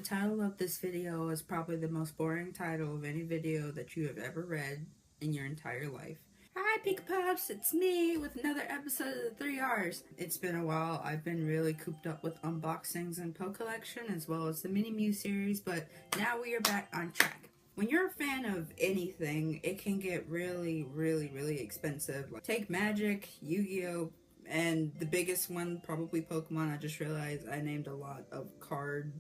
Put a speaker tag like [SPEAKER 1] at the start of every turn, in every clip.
[SPEAKER 1] title of this video is probably the most boring title of any video that you have ever read in your entire life. Hi PIKACHU, it's me with another episode of the 3R's. It's been a while. I've been really cooped up with unboxings and Poe Collection as well as the Mini Mew series, but now we are back on track. When you're a fan of anything, it can get really expensive. Like, take Magic, Yu-Gi-Oh!, and the biggest one, probably Pokemon. I just realized I named a lot of card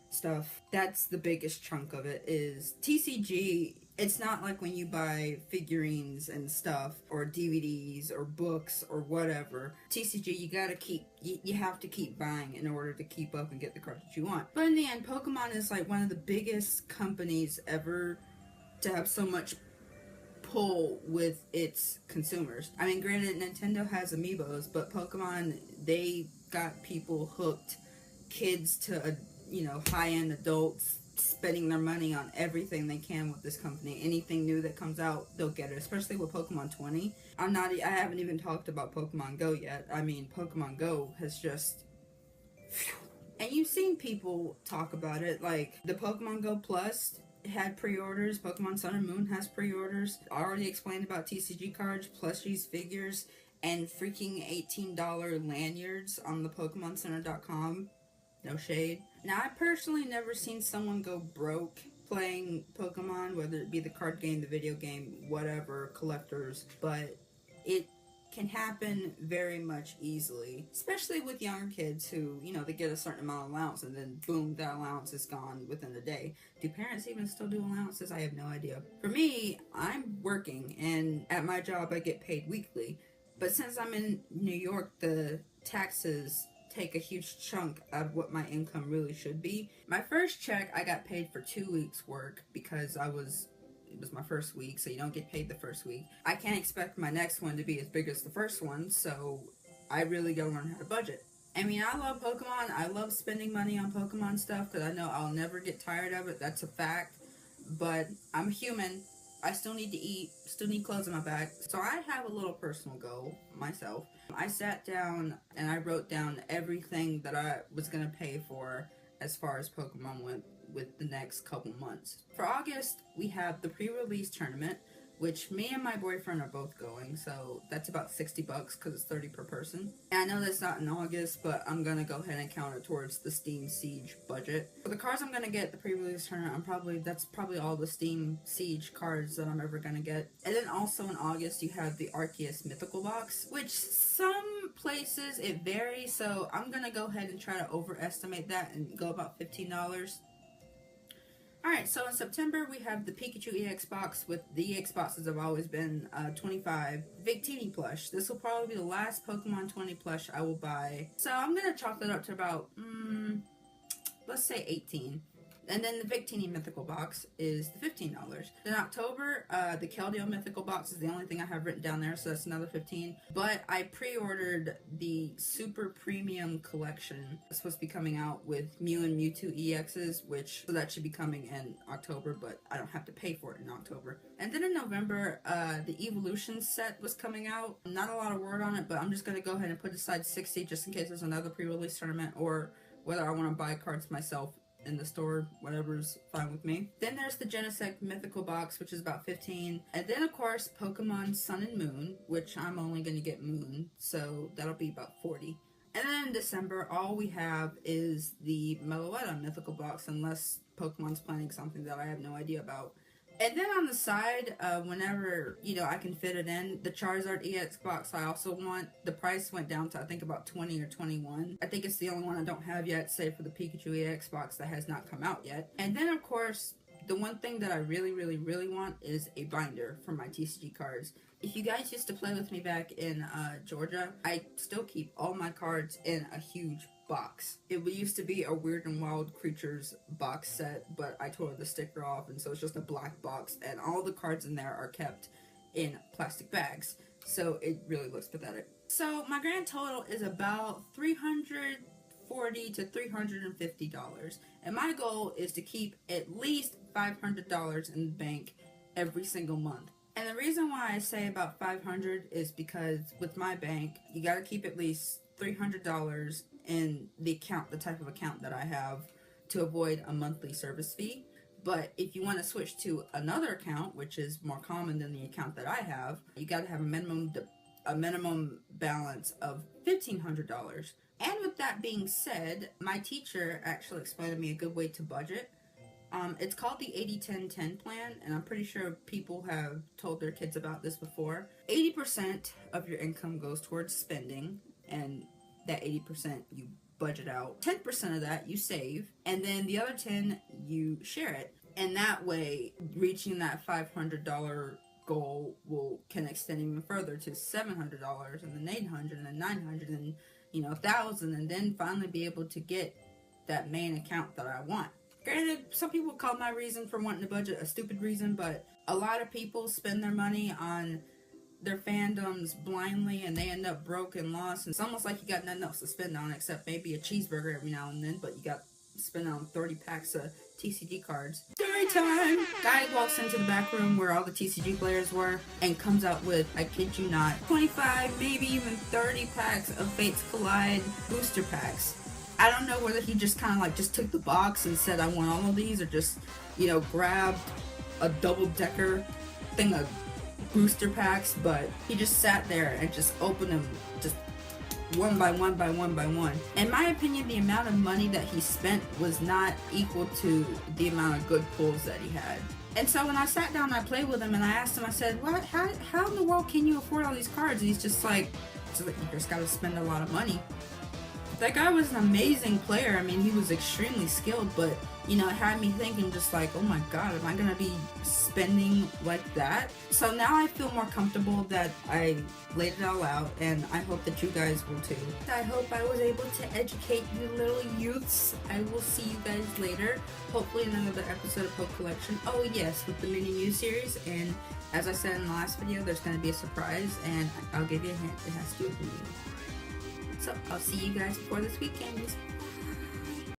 [SPEAKER 1] stuff. That's the biggest chunk of it is TCG. It's not like when you buy figurines and stuff or DVDs or books or whatever. TCG, you have to keep buying in order to keep up and get the cards that you want. But in the end, Pokemon is like one of the biggest companies ever to have so much pull with its consumers. I mean, granted, Nintendo has amiibos, but Pokemon, they got people hooked, kids to high-end adults, spending their money on everything they can with this company. Anything new that comes out, they'll get it, especially with Pokemon 20. I haven't even talked about Pokemon Go yet. I mean, Pokemon Go has just... And you've seen people talk about it, like the Pokemon Go Plus had pre-orders, Pokemon Sun and Moon has pre-orders. I already explained about TCG cards, plushies, figures, and freaking $18 lanyards on the PokemonCenter.com. No shade. Now, I personally never seen someone go broke playing Pokemon, whether it be the card game, the video game, whatever, collectors, but it can happen very much easily, especially with younger kids who, they get a certain amount of allowance and then boom, that allowance is gone within a day. Do parents even still do allowances? I have no idea. For me, I'm working and at my job I get paid weekly, but since I'm in New York, the taxes take a huge chunk out of what my income really should be. My first check, I got paid for 2 weeks work because it was my first week, so you don't get paid the first week. I can't expect my next one to be as big as the first one, so I really gotta learn how to budget. I mean, I love Pokemon. I love spending money on Pokemon stuff because I know I'll never get tired of it. That's a fact. But I'm human. I still need to eat, still need clothes on my back. So I have a little personal goal myself. I sat down and I wrote down everything that I was going to pay for as far as Pokemon went with the next couple months. For August, we have the pre-release tournament, which me and my boyfriend are both going, so that's about $60 because it's 30 per person. And I know that's not in August, but I'm gonna go ahead and count it towards the Steam Siege budget. For the cards I'm gonna get the pre-release tournament, that's probably all the Steam Siege cards that I'm ever gonna get. And then also in August, you have the Arceus Mythical Box, which some places it varies, so I'm gonna go ahead and try to overestimate that and go about $15. Alright, so in September we have the Pikachu EX box with the EX boxes have always been 25 Victini plush. This will probably be the last Pokemon 20 plush I will buy. So I'm going to chalk that up to about, let's say 18. And then the Victini Mythical Box is the $15. In October, the Keldeo Mythical Box is the only thing I have written down there, so that's another $15. But I pre-ordered the Super Premium Collection. It's supposed to be coming out with Mew and Mewtwo EXs, so that should be coming in October, but I don't have to pay for it in October. And then in November, the Evolution set was coming out. Not a lot of word on it, but I'm just going to go ahead and put aside $60 just in case there's another pre-release tournament, or whether I want to buy cards myself in the store, whatever's fine with me. Then there's the Genesect Mythical Box, which is about $15. And then, of course, Pokemon Sun and Moon, which I'm only going to get Moon, so that'll be about $40. And then in December, all we have is the Meloetta Mythical Box, unless Pokemon's planning something that I have no idea about. And then on the side, whenever, I can fit it in, the Charizard EX box I also want. The price went down to, I think, about 20 or 21. I think it's the only one I don't have yet, save for the Pikachu EX box that has not come out yet. And then, of course, the one thing that I really want is a binder for my TCG cards. If you guys used to play with me back in Georgia, I still keep all my cards in a huge box. It used to be a Weird and Wild Creatures box set, but I tore the sticker off, and so it's just a black box, and all the cards in there are kept in plastic bags, so it really looks pathetic. So my grand total is about $340 to $350, and my goal is to keep at least $500 in the bank every single month. And the reason why I say about $500 is because with my bank, you gotta keep at least $300 in the type of account that I have, to avoid a monthly service fee. But if you want to switch to another account, which is more common than the account that I have, you got to have a minimum balance of $1,500. And with that being said, my teacher actually explained to me a good way to budget. It's called the 80-10-10 plan, and I'm pretty sure people have told their kids about this before. 80% of your income goes towards spending, and that 80% you budget out. 10% of that you save, and then the other 10 you share it. And that way, reaching that $500 goal can extend even further to $700, and then $800, and then $900, and $1,000, and then finally be able to get that main account that I want. Granted, some people call my reason for wanting to budget a stupid reason, but a lot of people spend their money on their fandoms blindly, and they end up broke and lost. And it's almost like you got nothing else to spend on except maybe a cheeseburger every now and then, but you got to spend on 30 packs of TCG cards. Story time! Guy walks into the back room where all the TCG players were and comes out with, I kid you not, 25, maybe even 30 packs of Fates Collide booster packs. I don't know whether he just kind of like just took the box and said, I want all of these, or just, grabbed a double-decker thing of booster packs, but he just sat there and just opened them just one by one by one by one. In my opinion, the amount of money that he spent was not equal to the amount of good pulls that he had. And so when I sat down and I played with him and I asked him, I said, "What? How in the world can you afford all these cards?" And he's just like, you just gotta spend a lot of money. That guy was an amazing player. I mean, he was extremely skilled, but, it had me thinking just like, oh my god, am I going to be spending like that? So now I feel more comfortable that I laid it all out, and I hope that you guys will too. I hope I was able to educate you little youths. I will see you guys later, hopefully in another episode of Poke Collection. Oh yes, with the mini news series, and as I said in the last video, there's going to be a surprise, and I'll give you a hint, it has to do with me. So, I'll see you guys before this weekend.